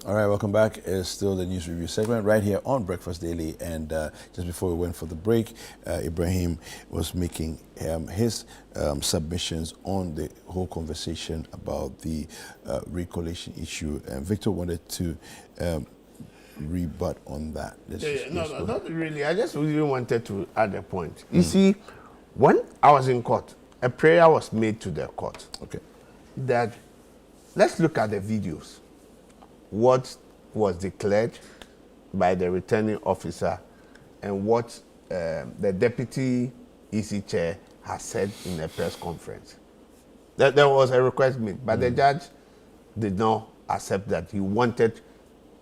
All right, welcome back. It's still the news review segment right here on Breakfast Daily. And just before we went for the break, Ibrahim was making his submissions on the whole conversation about the recollation issue. And Victor wanted to rebut on that. No, not really. I just really wanted to add a point. You see, when I was in court, a prayer was made to the court. Okay. That let's look at the videos. What was declared by the returning officer and what the deputy EC chair has said in a press conference. There was a request made, but the judge did not accept that. He wanted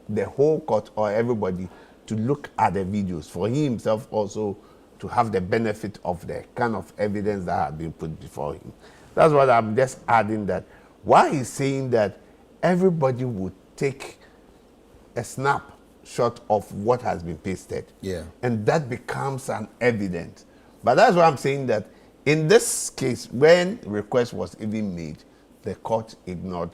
the whole court or everybody to look at the videos for himself also to have the benefit of the kind of evidence that had been put before him. That's what I'm just adding, that why he's saying that everybody would take a snapshot of what has been pasted. Yeah. And that becomes an evidence. But that's why I'm saying that in this case, when request was even made, the court ignored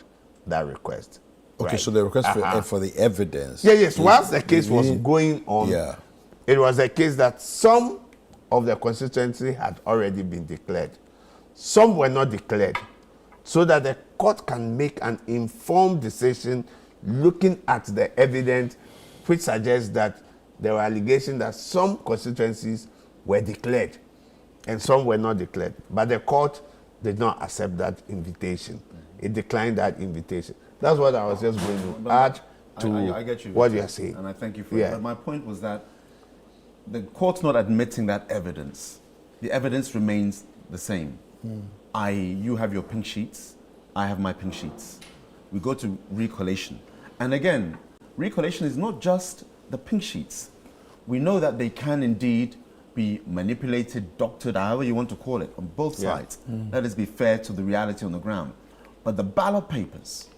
that request. Okay, right? so the request for the evidence. Yes. Whilst the case was going on, it was a case that some of the constituency had already been declared. Some were not declared. So that the court can make an informed decision looking at the evidence, which suggests that there were allegations that some constituencies were declared and some were not declared. But the court did not accept that invitation. It declined that invitation. That's what I was just going to add to I get you, what Victor, you are saying. And I thank you for it. But my point was that the court's not admitting that evidence. The evidence remains the same. You have your pink sheets, I have my pink sheets. We go to recollation. And again, recollation is not just the pink sheets. We know that they can indeed be manipulated, doctored, however you want to call it, on both sides. Let us be fair to the reality on the ground. But the ballot papers,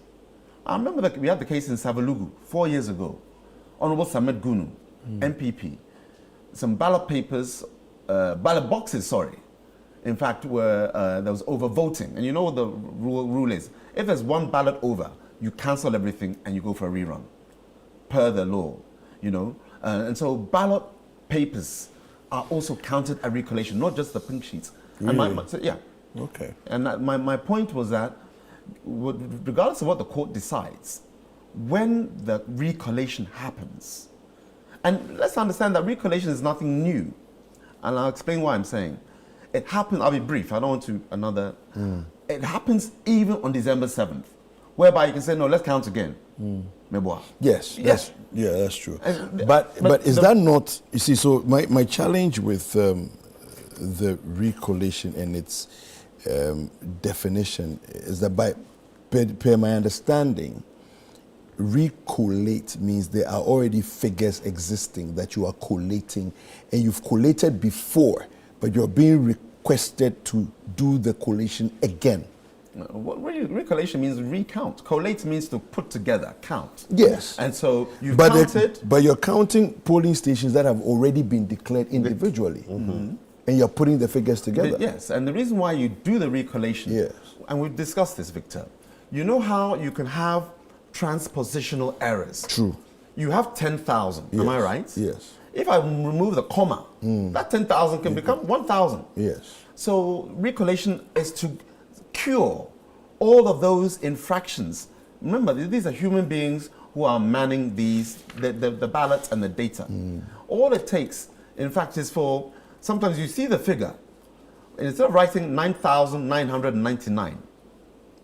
I remember that we had the case in Savalugu 4 years ago. Honorable Samet Gunu, MPP. Some ballot papers, ballot boxes, sorry, in fact, there was overvoting. And you know what the rule is? If there's one ballot over, you cancel everything and you go for a rerun, per the law, you know. And so ballot papers are also counted at recollation, not just the pink sheets. Really? And Okay. And my point was that, regardless of what the court decides, when the recollation happens, and let's understand that recollation is nothing new, and I'll explain why I'm saying. It happens, I'll be brief, I don't want to It happens even on December 7th, whereby you can say, no, let's count again. Yes, that's true. But is that not, you see, so my challenge with the recollation and its definition is that per my understanding, recollate means there are already figures existing that you are collating, and you've collated before, but you're being requested to do the collation again. Recollation means recount. Collate means to put together, count. Yes. And so you've counted. But you're counting polling stations that have already been declared individually. And you're putting the figures together. Yes, and the reason why you do the recollation, and we've discussed this, Victor, you know how you can have transpositional errors. True. You have 10,000, am I right? Yes. If I remove the comma, that 10,000 can become 1,000. Yes. So recollation is to cure all of those infractions. Remember, these are human beings who are manning the ballots and the data. All it takes, in fact, is for, sometimes you see the figure, instead of writing 9,999,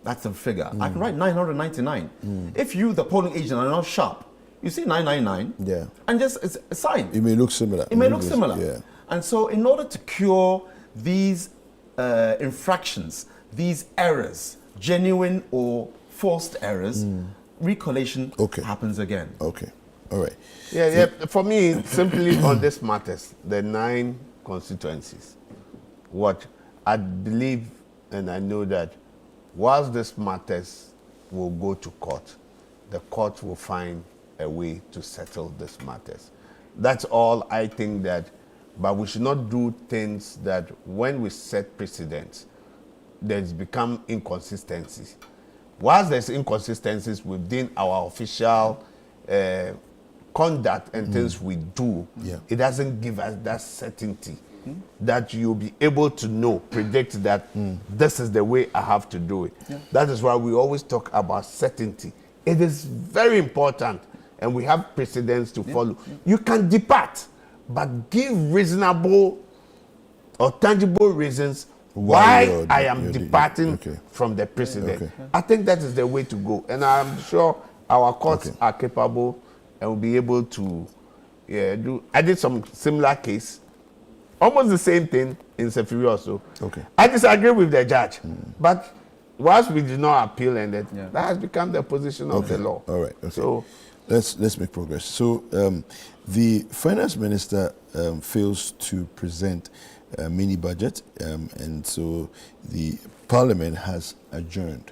that's the figure. I can write 999. If you, the polling agent, are not sharp, you see 999, and just it's a sign. It may look similar. It may look similar. And so in order to cure these infractions, these errors, genuine or forced errors, recollation happens again. Okay, all right. For me, simply on this matters, the 9 constituencies, what I believe and I know that whilst this matters will go to court, the court will find a way to settle these matters. That's all I think that, but we should not do things that when we set precedents, there's become inconsistencies. Whilst there's inconsistencies within our official conduct and things we do, Yeah. it doesn't give us that certainty that you'll be able to know, predict that this is the way I have to do it. That is why we always talk about certainty. It is very important, and we have precedents to follow. You can depart, but give reasonable or tangible reasons why I am departing from the precedent. I think that is the way to go, and I'm sure our courts are capable and will be able to do. I did some similar case, almost the same thing in Sefiri also. I disagree with the judge, but once we did not appeal, and that has become the position of the law. All right. So let's make progress. So the finance minister fails to present a mini budget, and so the parliament has adjourned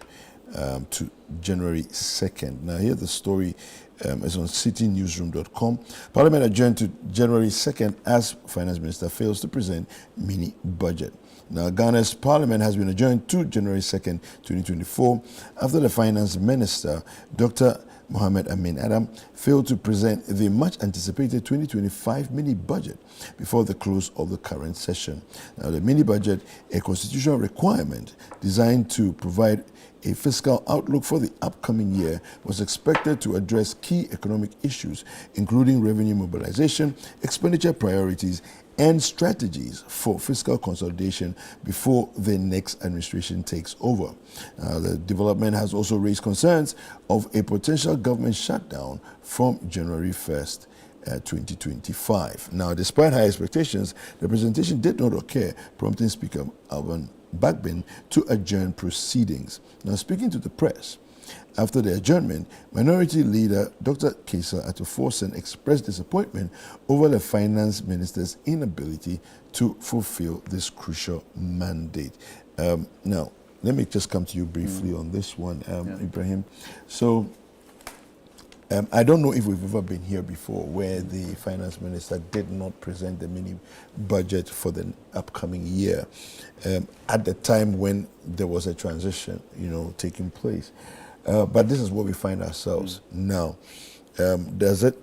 to January 2nd. Now here the story is on citynewsroom.com. Parliament adjourned to January 2nd as finance minister fails to present mini budget. Now, Ghana's parliament has been adjourned to January 2nd, 2024, after the finance minister, Dr. Mohamed Amin Adam, failed to present the much-anticipated 2025 mini-budget before the close of the current session. Now, the mini-budget, a constitutional requirement designed to provide a fiscal outlook for the upcoming year, was expected to address key economic issues, including revenue mobilization, expenditure priorities, and strategies for fiscal consolidation before the next administration takes over. The development has also raised concerns of a potential government shutdown from January 1st. 2025. Now, despite high expectations, the presentation did not occur, prompting Speaker Alban Bagbin to adjourn proceedings. Now, speaking to the press, after the adjournment, Minority Leader Dr. Kaisa Atuforsen expressed disappointment over the finance minister's inability to fulfill this crucial mandate. Now, let me just come to you briefly on this one, Ibrahim. So, I don't know if we've ever been here before where the finance minister did not present the mini budget for the upcoming year at the time when there was a transition, taking place. But this is where we find ourselves now. Do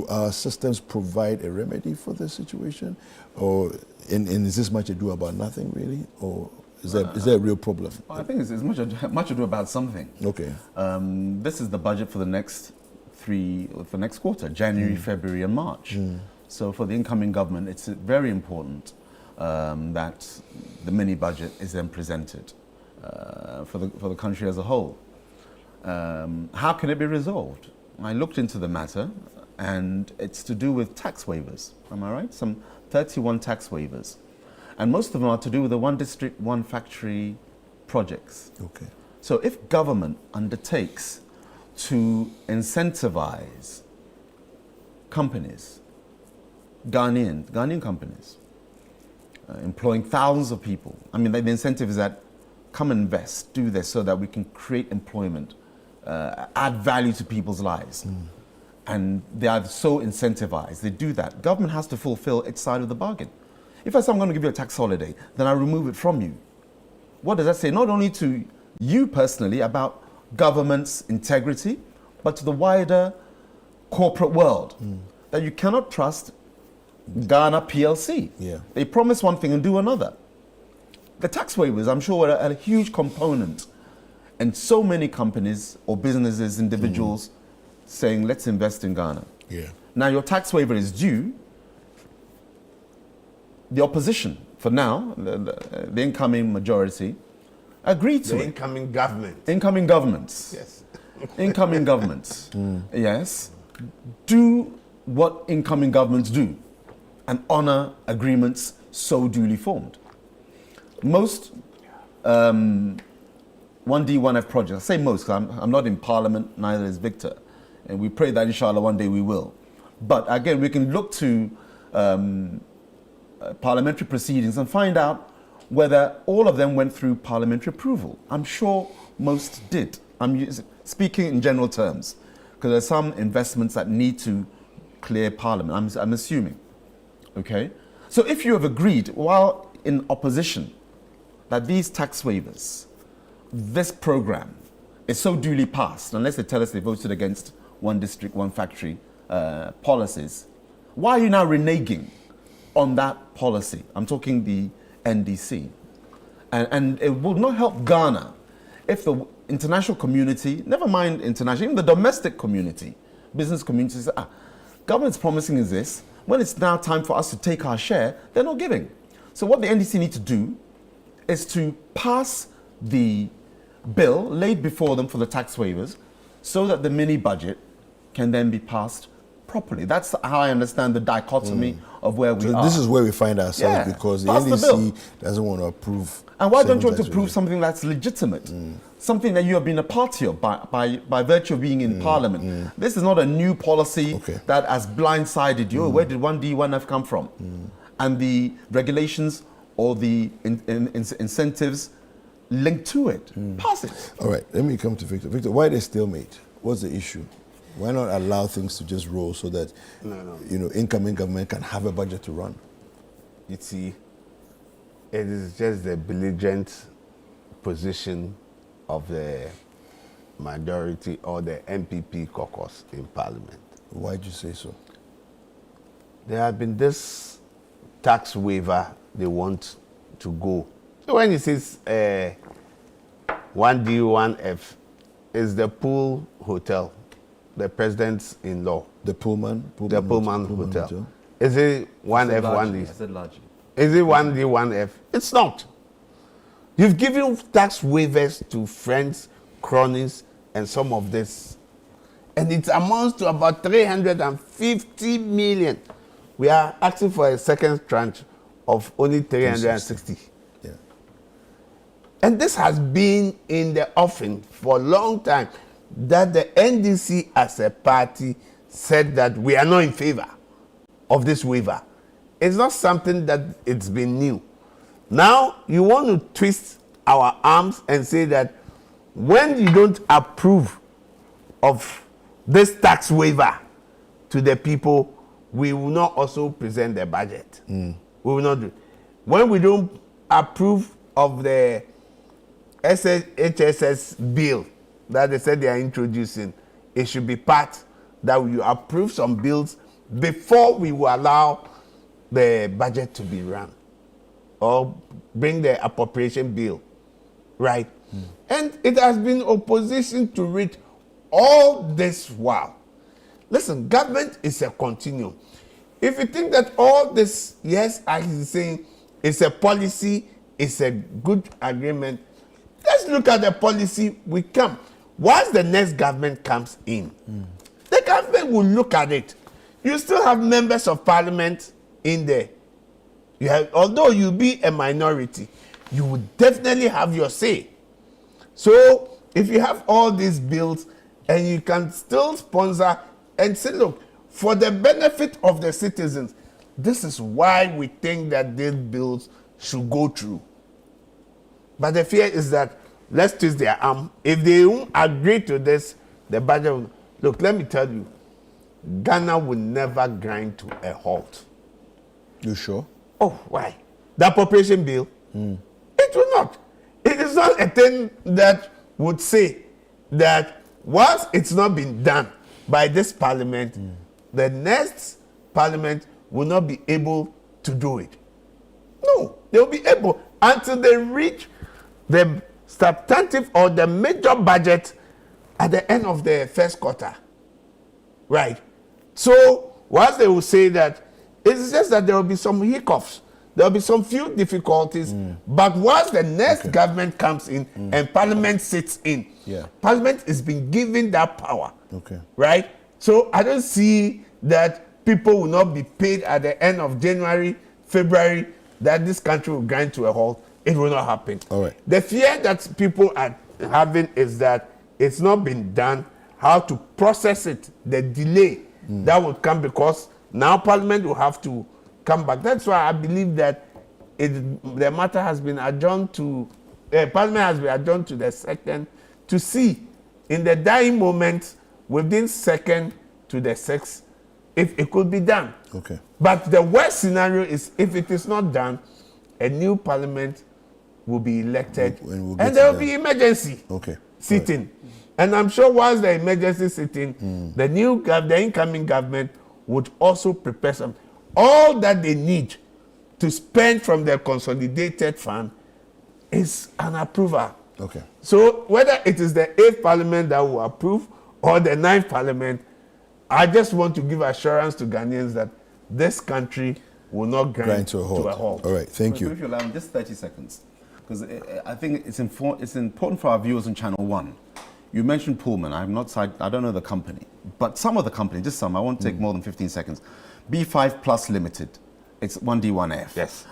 our systems provide a remedy for this situation, or is this much ado about nothing really, or is there a real problem? I think it's much ado about something. Okay. This is the budget for the next quarter, January, February, and March. So for the incoming government, it's very important that the mini budget is then presented for the country as a whole. How can it be resolved? I looked into the matter, and it's to do with tax waivers. Am I right? Some 31 tax waivers. And most of them are to do with the one district, one factory projects. Okay. So if government undertakes to incentivize companies, Ghanaian companies, employing thousands of people, I mean, the incentive is that come invest, do this so that we can create employment, add value to people's lives. And they are so incentivized, they do that. Government has to fulfill its side of the bargain. If I say I'm going to give you a tax holiday, then I remove it from you. What does that say? Not only to you personally about government's integrity, but to the wider corporate world, that you cannot trust Ghana PLC. Yeah. They promise one thing and do another. The tax waivers, I'm sure, were a huge component. And so many companies or businesses, individuals, saying, let's invest in Ghana. Yeah. Now your tax waiver is due. The opposition, for now, the incoming majority, agreed to the it. incoming government. Incoming governments. Yes. Incoming governments. Yes. Do what incoming governments do and honor agreements so duly formed. Most 1D, 1F projects, I say most because I'm not in parliament, neither is Victor. And we pray that inshallah one day we will. But again, we can look to parliamentary proceedings and find out whether all of them went through parliamentary approval. I'm sure most did. I'm speaking in general terms because there are some investments that need to clear parliament, I'm assuming. Okay? So if you have agreed while in opposition that these tax waivers, this program, it's so duly passed, unless they tell us they voted against one district, one factory policies, why are you now reneging on that policy? I'm talking the NDC. And it will not help Ghana if the international community, never mind international, even the domestic community, business community says, government's promising us this. When it's now time for us to take our share, they're not giving. So what the NDC need to do is to pass the bill laid before them for the tax waivers so that the mini budget can then be passed properly. That's how I understand the dichotomy of where we are. This is where we find ourselves because the pass the NDC doesn't want to approve. And why don't you want to tax approve waivers. something that's legitimate? Something that you have been a party of by virtue of being in Parliament. This is not a new policy that has blindsided you. Where did 1D, 1F come from? And the regulations or the incentives linked to it. Pass it. All right, let me come to Victor. Victor, why the stalemate? What's the issue? Why not allow things to just roll so that incoming government can have a budget to run? You see, it is just the belligerent position of the majority or the MPP caucus in Parliament. Why do you say so? There has been this tax waiver they want to go. So when it says 1D, 1F, is the Pool Hotel, the president's-in-law. The Pullman Hotel. Is it 1F, 1D? I said largely. Is it 1D, 1F? It's not. You've given tax waivers to friends, cronies, and some of this. And it amounts to about 350 million. We are asking for a second tranche of only 360. Yeah. And this has been in the offing for a long time, that the NDC as a party said that we are not in favor of this waiver. It's not something that it's been new. Now you want to twist our arms and say that when you don't approve of this tax waiver to the people, we will not also present the budget. We will not do it. When we don't approve of the HSS bill that they said they are introducing, it should be part that we approve some bills before we will allow the budget to be run or bring the appropriation bill, right? And it has been opposition to it all this while. Listen, government is a continuum. If you think that all this, yes, as he's saying, it's a policy, it's a good agreement, let's look at the policy we come. Once the next government comes in, the government will look at it. You still have members of parliament in there. You have, although you be a minority, you will definitely have your say. So if you have all these bills and you can still sponsor and say, look, for the benefit of the citizens, this is why we think that these bills should go through. But the fear is that let's twist their arm. If they won't agree to this, the budget will, look, let me tell you, Ghana will never grind to a halt. You sure? Oh, why? The appropriation bill? It will not. It is not a thing that would say that once it's not been done by this parliament, the next parliament will not be able to do it. No, they will be able until they reach the substantive or the major budget at the end of the first quarter. Right? So, once they will say that, it's just that there will be some hiccups, there will be some few difficulties, but once the next government comes in and parliament sits in, parliament is being given that power. Right? So, I don't see that people will not be paid at the end of January, February, that this country will grind to a halt. It will not happen. All right. The fear that people are having is that it's not been done, how to process it, the delay that will come because now Parliament will have to come back. That's why I believe that the matter has been adjourned to, Parliament has been adjourned to the second to see in the dying moment within second to the sixth if it could be done. But the worst scenario is if it is not done, a new Parliament will be elected and there will be emergency. sitting. And I'm sure once the emergency sitting, the incoming government would also prepare some. All that they need to spend from their consolidated fund is an approval. Okay. So whether it is the 8th parliament that will approve or the 9th parliament, I just want to give assurance to Ghanaians that this country will not grind to a halt. All right, thank you. If you allow me just 30 seconds, because I think it's important for our viewers on Channel One. You mentioned Pullman. I don't know the company, but some of the company, just some. I won't take more than 15 seconds. B5 Plus Limited, it's 1D1F. Yes.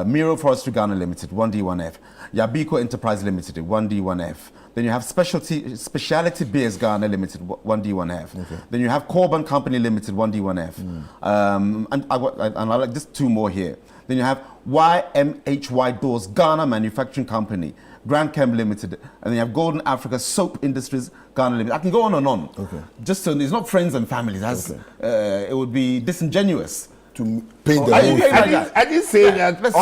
Miro Forestry Ghana Limited, 1D1F. Yabiko Enterprise Limited, 1D1F. Then you have Specialty Beers Ghana Limited, 1D1F. Okay. Then you have Corban Company Limited, 1D1F. And I like just 2 more here. Then you have YMHY Doors Ghana Manufacturing Company, Grand Chem Limited, and then you have Golden Africa Soap Industries Ghana Limited. I can go on and on. Okay. Just so it's not friends and families. It would be disingenuous to paint the whole. I didn't say that. These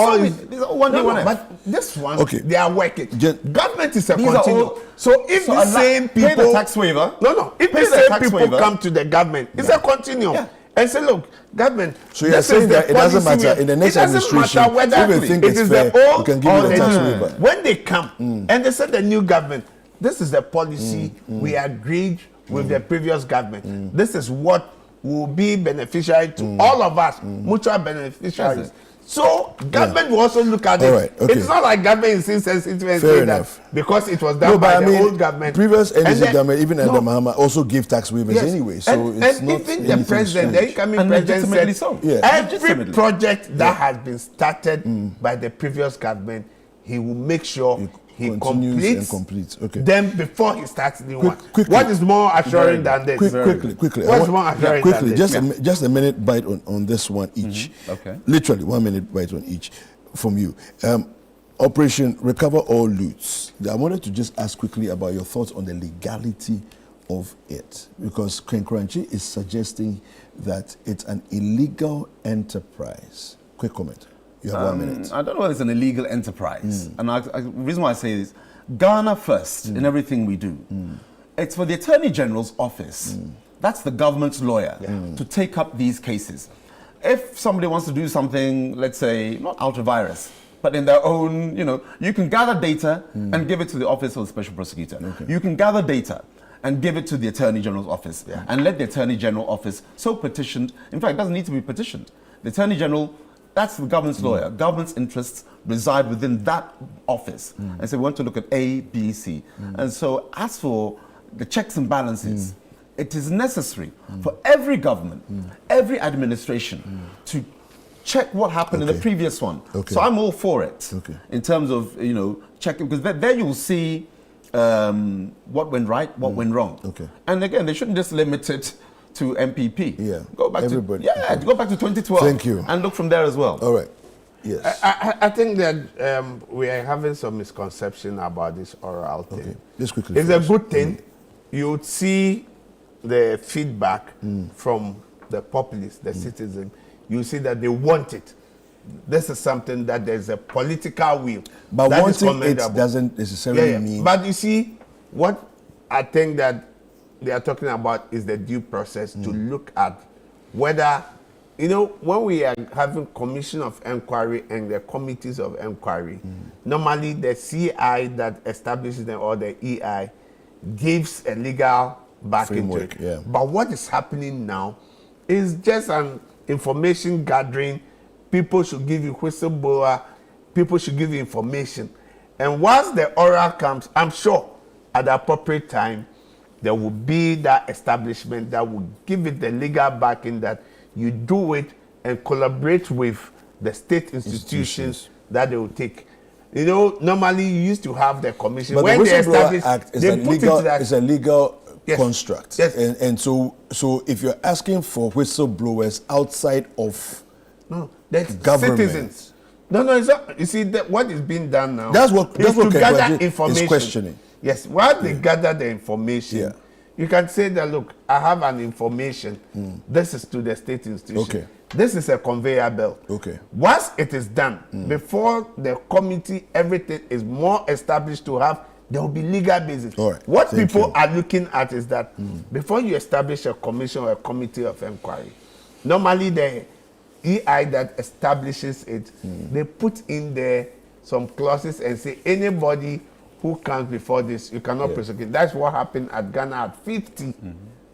are all one but this one, they are working. Government is a These continuum. So if the same people pay the tax waiver. If the same people come to the government, it's a continuum. Yeah. And say, look, government. So you're saying that it doesn't matter in the next administration. It doesn't matter whether think it is fair, the old you can give or you the tax new. waiver. When they come and they say the new government, this is the policy we agreed with the previous government. This is what will be beneficiary to all of us, mutual beneficiaries. So government will also look at it. Right, okay. It's not like government is insensitive and say that because it was done by the old government. Previous NDC government, even under Mahama, also gave tax waivers anyway. So it's not even the president, the incoming president said, every project that has been started by the previous government, he will make sure he completes them before he starts the new one. What is more assuring than this? Quickly. What's more assuring than this? Just a minute bite on this one each. Okay. Literally 1 minute bite on each from you. Operation Recover All Loots. I wanted to just ask quickly about your thoughts on the legality of it, because Ken Kranchi is suggesting that it's an illegal enterprise. Quick comment. You have 1 minute. I don't know whether it's an illegal enterprise. And the reason why I say this, Ghana first in everything we do. It's for the Attorney General's office. That's the government's lawyer to take up these cases. If somebody wants to do something, let's say, not ultra-virus, but in their own, you can gather data and give it to the office of the special prosecutor. You can gather data and give it to the Attorney General's office and let the Attorney General office so petitioned. In fact, it doesn't need to be petitioned. The Attorney General, that's the government's lawyer. Government's interests reside within that office. And so we want to look at A, B, C. And so as for the checks and balances, it is necessary for every government, every administration to check what happened in the previous one. So I'm all for it in terms of, checking, because there you'll see what went right, what went wrong. And again, they shouldn't just limit it to MPP. Go back everybody. Go back to 2012. Thank you. And look from there as well. All right. Yes. I think that we are having some misconception about this oral thing. Just quickly. It's a good thing. You would see the feedback from the populace, the citizen. You see that they want it. This is something that there's a political will. But that wanting it doesn't necessarily mean. But you see, what I think that they are talking about is the due process to look at whether, when we are having commission of inquiry and the committees of inquiry, normally the CI that establishes them or the EI gives a legal backing to it. But what is happening now is just an information gathering. People should give you whistleblower, people should give you information. And once the oral comes, I'm sure at the appropriate time, there will be that establishment that will give it the legal backing that you do it and collaborate with the state institutions that they will take. Normally you used to have the commission. But when the they establish, Act is they a put legal, it that, it's a legal construct. Yes. And so if you're asking for whistleblowers outside of government, citizens. No, it's not. You see, what is being done now? That's what to gather information. Is questioning. Yes, while they gather the information, you can say that, look, I have an information. This is to the state institution. This is a conveyor belt. Once it is done, before the committee, everything is more established to have There will be legal basis. All right. What Thank people you. are looking at is that before you establish a commission or a committee of inquiry, normally the EI that establishes it, they put in there some clauses and say anybody who comes before this, you cannot prosecute. That's what happened at Ghana at 50.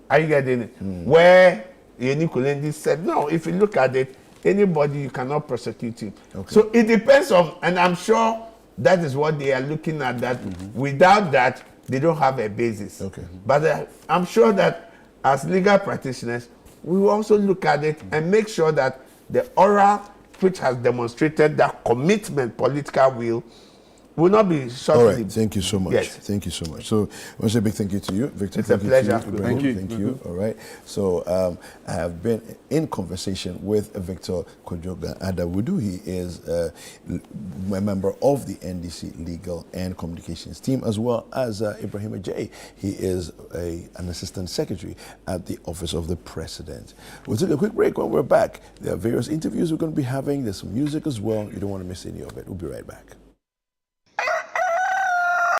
Are you getting it? Where Yeni Kulendi said, no, if you look at it, anybody, you cannot prosecute him. Okay. So it depends on, and I'm sure that is what they are looking at, that without that, they don't have a basis. Okay. But I'm sure that as legal practitioners, we will also look at it and make sure that the oral, which has demonstrated that commitment, political will not be shot. All in right, the- thank you so much. Yes. Thank you so much. So I want to say a big thank you to you, Victor. It's a Thank you pleasure. to you, Ibrahim. Thank you. Thank you. All right. So I have been in conversation with Victor Kojoga Adawudu. He is a member of the NDC Legal and Communications team, as well as Ibrahim Ajay. He is an assistant secretary at the Office of the President. We'll take a quick break. When we're back, there are various interviews we're going to be having. There's some music as well. You don't want to miss any of it. We'll be right back.